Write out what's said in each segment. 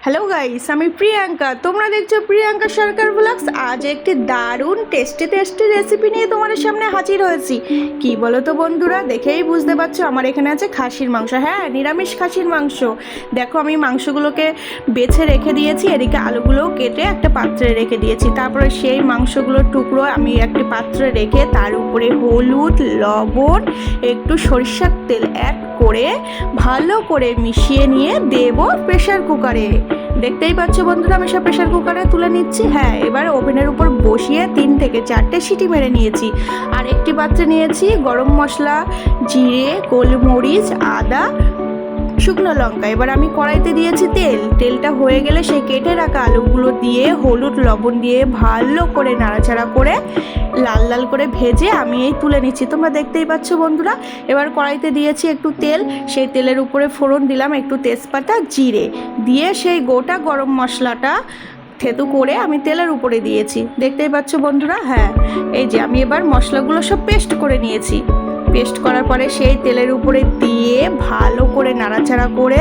Hello guys, আমি প্রিয়াঙ্কা। তোমরা দেখছো প্রিয়াঙ্কা সরকার ব্লগস। আজ একটি দারুণ টেস্টি রেসিপি নিয়ে তোমাদের সামনে হাজির হয়েছি। কি বলো তো বন্ধুরা, দেখেই বুঝতে পারছো আমার এখানে আছে খাসির মাংস। হ্যাঁ, নিরামিষ খাসির মাংস। দেখো, আমি মাংসগুলোকে বেছে রেখে দিয়েছি, এদিকে আলুগুলোও কেটে একটা পাত্রে রেখে দিয়েছি। তারপরে সেই মাংসগুলোর টুকরো আমি একটি পাত্রে রেখে তার উপরে হলুদ, লবণ, একটু সরিষার তেল অ্যাড করে ভালো করে মিশিয়ে নিয়ে দেব প্রেসার কুকারে। দেখতেই পাচ্ছ বন্ধুরা, আমি সব প্রেসার কুকারে তুলে নিচ্ছি। হ্যাঁ, এবার ওভেনের উপর বসিয়ে 3 থেকে 4টে সিটি মেরে নিয়েছি। আর একটি পাত্রে নিয়েছি গরম মশলা, জিরে, গোলমরিচ, আদা, শুকনো লঙ্কা। এবার আমি কড়াইতে দিয়েছি তেলটা হয়ে গেলে সেই কেটে রাখা আলুগুলো দিয়ে হলুদ লবণ দিয়ে ভালো করে নাড়াচাড়া করে লাল লাল করে ভেজে আমি এই তুলে নিচ্ছি। তোমরা দেখতেই পাচ্ছ বন্ধুরা। এবার কড়াইতে দিয়েছি একটু তেল, সেই তেলের উপরে ফোড়ন দিলাম একটু তেজপাতা, জিরে দিয়ে সেই গোটা গরম মশলাটা থেতু করে আমি তেলের উপরে দিয়েছি। দেখতেই পাচ্ছ বন্ধুরা। হ্যাঁ, এই যে আমি এবার মশলাগুলো সব পেস্ট করে নিয়েছি। পেস্ট করার পরে সেই তেলের উপরে দিয়ে ভালো করে নাড়াচাড়া করে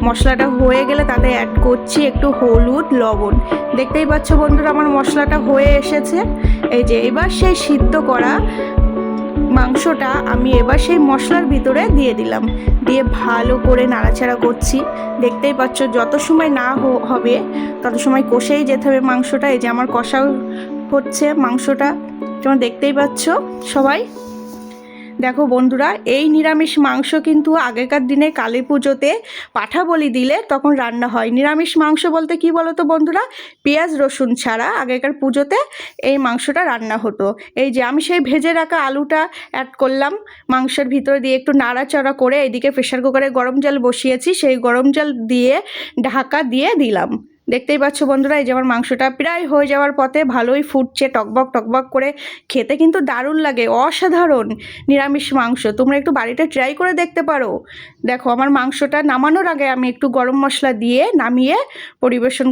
মশলাটা হয়ে গেলে তাতে অ্যাড করছি একটু হলুদ, লবণ। দেখতেই পাচ্ছ বন্ধুরা, আমার মশলাটা হয়ে এসেছে। এই যে এবার সেই সিদ্ধ করা মাংসটা আমি এবার সেই মশলার ভিতরে দিয়ে দিলাম, দিয়ে ভালো করে নাড়াচাড়া করছি। দেখতেই পাচ্ছ যত সময় না হবে তত সময় কষেই যেতে হবে মাংসটা। এই যে আমার কষাও হচ্ছে মাংসটা, তোমরা দেখতেই পাচ্ছ সবাই। দেখো বন্ধুরা, এই নিরামিষ মাংস কিন্তু আগেকার দিনে কালী পুজোতে পাঠা বলি দিলে তখন রান্না হয়। নিরামিষ মাংস বলতে কি বলো তো বন্ধুরা, পেঁয়াজ রসুন ছাড়া আগেকার পুজোতে এই মাংসটা রান্না হতো। এই যে আমি সেই ভেজে রাখা আলুটা অ্যাড করলাম মাংসের ভিতরে দিয়ে একটু নাড়াচাড়া করে এদিকে প্রেসার কুকারে গরম জল বসিয়েছি, সেই গরম জল দিয়ে ঢাকা দিয়ে দিলাম। দেখতেই পাচ্ছ বন্ধুরা, এই যে আমার মাংসটা প্রায় হয়ে যাওয়ার পথে, ভালোই ফুটছে টকবক টকবক করে। খেতে কিন্তু দারুণ লাগে, অসাধারণ নিরামিষ মাংস। তোমরা একটু বাড়িতে ট্রাই করে দেখতে পারো। দেখো, আমার মাংসটা নামানোর আগে আমি একটু গরম মশলা দিয়ে নামিয়ে পরিবেশন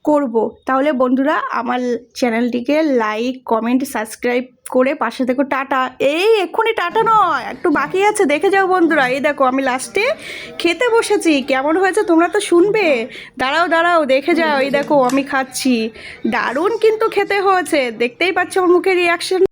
করব। তাহলে বন্ধুরা, আমার চ্যানেলটিকে লাইক, কমেন্ট, সাবস্ক্রাইব করে পাশে দেখো। টাটা। এই এক্ষুনি টাটা নয়, একটু বাকি আছে, দেখে যাও বন্ধুরা। এই দেখো আমি লাস্টে খেতে বসেছি, কেমন হয়েছে তোমরা তো শুনবে। দাঁড়াও দেখে যাও। এই দেখো আমি খাচ্ছি, দারুণ কিন্তু খেতে হয়েছে। দেখতেই পাচ্ছ আমার মুখের রিয়াকশন।